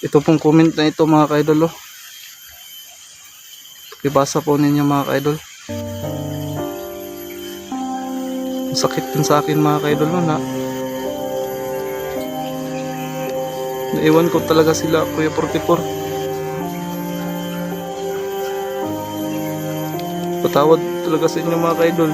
Ito pong comment na ito mga ka-idol, oh. Ibasa po ninyo mga ka-idol. Sakit din sa akin mga ka-idol, oh, na naiwan ko talaga sila Kuya 44. Patawad talaga sa inyo mga ka-idol.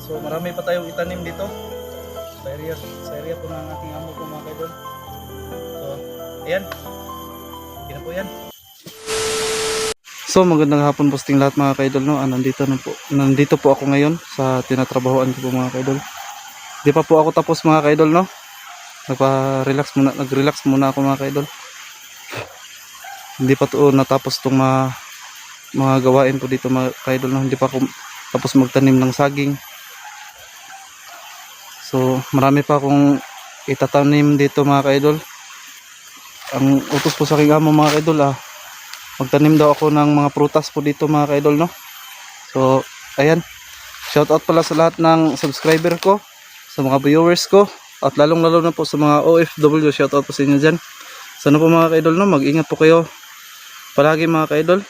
So marami pa tayong itanim dito. Sa area po ng ating amo po mga kaidol. So, ayan. Yan po yan. So magandang hapon posting lahat mga kaidol, no? Nandito po ako ngayon sa tinatrabahoan ko po mga kaidol. Di pa po ako tapos mga kaidol, no? Nag-relax muna ako mga kaidol. Hindi pa to natapos tong mga gawain ko dito mga kaidol, no? Hindi pa ako tapos magtanim ng saging. So marami pa akong itatanim dito mga kaidol. Ang utos po sa aking amo mga kaidol, magtanim daw ako ng mga prutas po dito mga kaidol, no? So ayan, shout out pala sa lahat ng subscriber ko, sa mga viewers ko, at lalong lalo na po sa mga OFW. Shout out po sa inyo dyan. Sana po mga kaidol, no, mag-ingat po kayo palagi mga kaidol.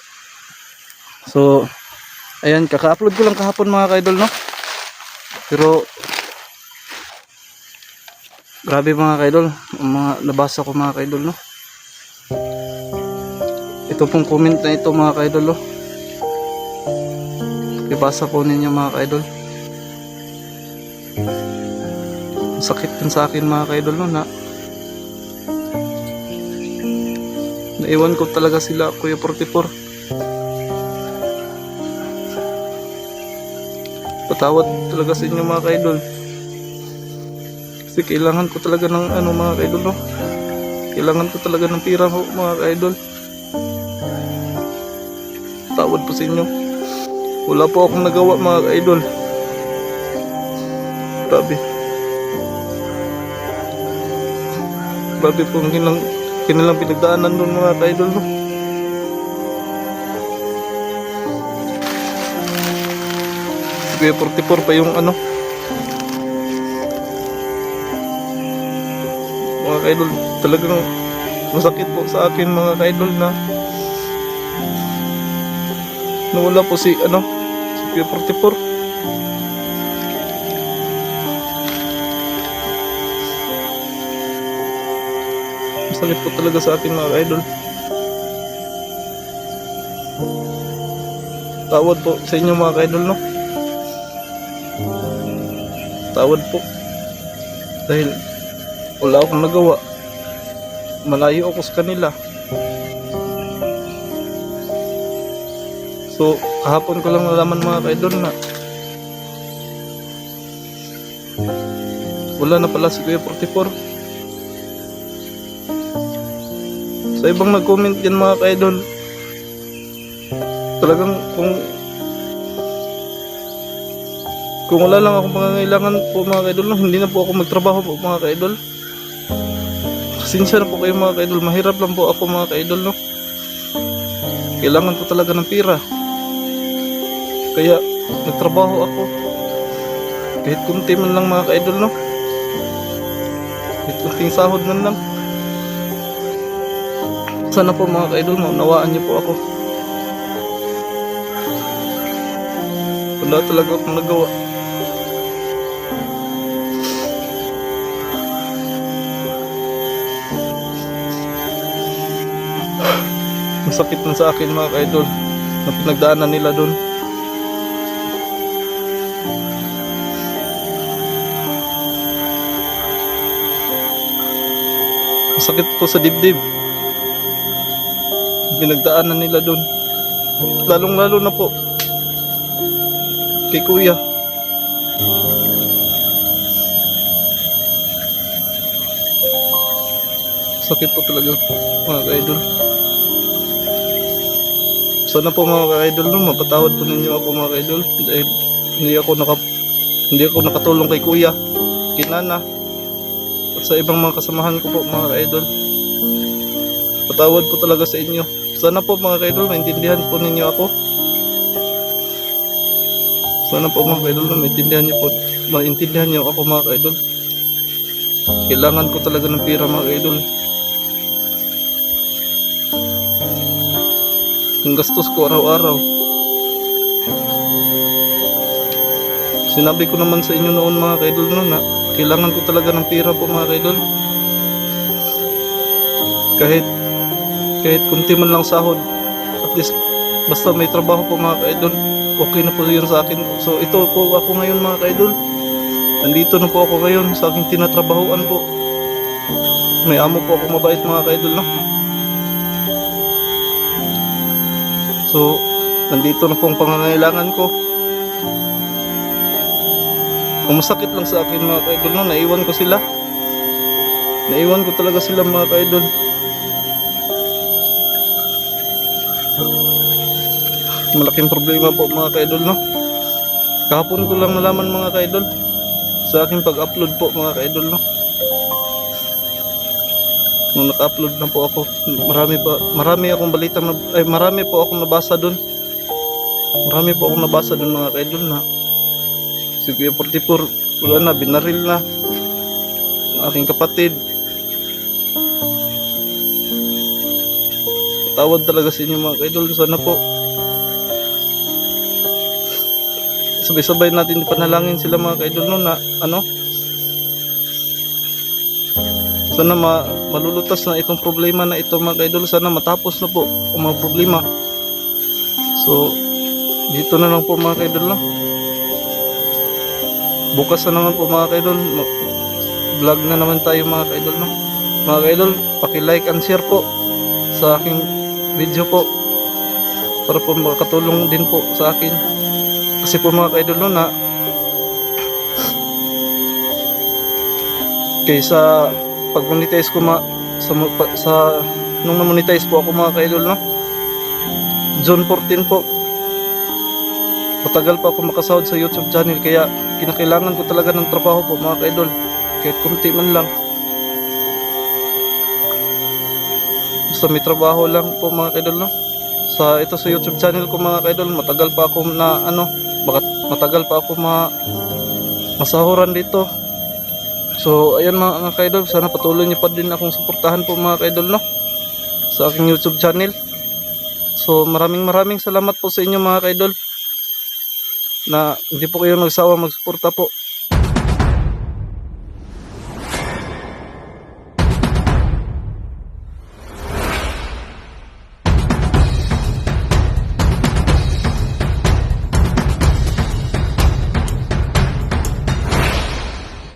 So ayan, kaka-upload ko lang kahapon mga kaidol, no? Pero grabe mga kaidol, ang mga nabasa ko mga kaidol, no? Ito pong comment na ito mga kaidol, oh. Ibasa po ninyo mga kaidol. Sakit din sa akin mga kaidol, no, na naiwan ko talaga sila Kuya 44. Patawad talaga sa inyo mga kaidol. Kasi kailangan ko talaga ng mga kaidol, no? Kailangan ko talaga ng pira mga kaidol. Tawad po sa inyo. Wala po akong nagawa mga kaidol. Grabe po ang kinilang pinagdaanan doon mga kaidol, no? Kuya 44 pa yung mga kaidol, talagang masakit po sa akin mga kaidol na nawala po si Kuya 44. Masakit po talaga sa akin mga kaidol. Tawad po sa inyo mga kaidol, no? Tawad po dahil wala akong nagawa, malayo ako sa kanila. So kahapon ko lang nalaman mga kaidol na wala na pala si Kuya 44. Sa ibang nag-comment yan mga kaidol, talagang kung wala lang akong pangangailangan po mga kaidol, no, hindi na po ako magtrabaho po mga kaidol. Pasensya na po kayo mga kaidol, mahirap lang po ako mga kaidol, no? Kailangan ko talaga ng pira, kaya nagtrabaho ako kahit kunti man lang mga kaidol, no? Kahit kunting sahod man lang. Sana po mga kaidol, maunawaan niyo po ako. Wala talaga akong nagawa. Masakit na sa akin mga kaidol na pinagdaanan nila doon. Masakit po sa dibdib pinagdaanan nila doon, lalong lalo na po kay Kuya. Sakit po talaga mga kaidol. Sana po mga kaidol, no, mapatawad po ninyo ako mga kaidol dahil hindi ako nakatulong kay Kuya, kay Nana, at sa ibang mga kasamahan ko po mga kaidol. Patawad po talaga sa inyo. Sana po mga kaidol, maintindihan po ninyo ako. Sana po mga kaidol, maintindihan niyo ako mga kaidol. Kailangan ko talaga ng pira mga kaidol. Yung gastos ko araw-araw. Sinabi ko naman sa inyo noon mga kaidol, no, na kailangan ko talaga ng pira po mga kaidol. Kahit kunti man lang sahod, at least basta may trabaho po mga kaidol, okay na po yun sa akin. So ito po ako ngayon mga ka-idol. Nandito na po ako ngayon sa aking tinatrabahuan po. May amo po ako mabait mga ka-idol, no? So nandito na po ang pangangailangan ko. Ang masakit lang sa akin mga ka-idol, no? Naiwan ko sila. Naiwan ko talaga sila mga ka-idol. Malaking problema po mga ka-idol, no? Kahapon ko lang nalaman mga ka-idol sa aking pag-upload po mga ka-idol, no? Nung naka-upload na po ako, marami akong balita marami po akong nabasa doon. Marami po akong nabasa doon mga ka-idol na si Kuya 44 wala na, binaril na ang aking kapatid. Tawad talaga sa inyo mga ka-idol. Sana po sabay-sabay natin ipanalangin sila mga ka-idol, no, na ano, sana malulutas na itong problema na ito mga ka-idol. Sana matapos na po ang mga problema. So dito na lang po mga ka-idol, no? Bukas na naman po mga ka-idol, vlog na naman tayo mga ka-idol, no? Mga ka-idol, paki-like and share po sa aking video po para po makatulong din po sa akin. Kasi po mga ka-idol, no, na kaysa pag monetize ko nung na-monetize po ako mga ka-idol, no, June 14 po, matagal pa ako makasahod sa YouTube channel, kaya kinakailangan ko talaga ng trabaho po mga ka-idol, kahit kunti man lang. Basta may trabaho lang po mga ka-idol, no? Sa YouTube channel ko mga ka-idol, matagal pa ako matagal pa ako masahuran dito. So ayan mga ka-idol, sana patuloy niyo pa din akong suportahan po mga ka-idol, no, sa aking YouTube channel. So maraming salamat po sa inyo mga ka-idol na hindi po kayo nagsawa magsuporta po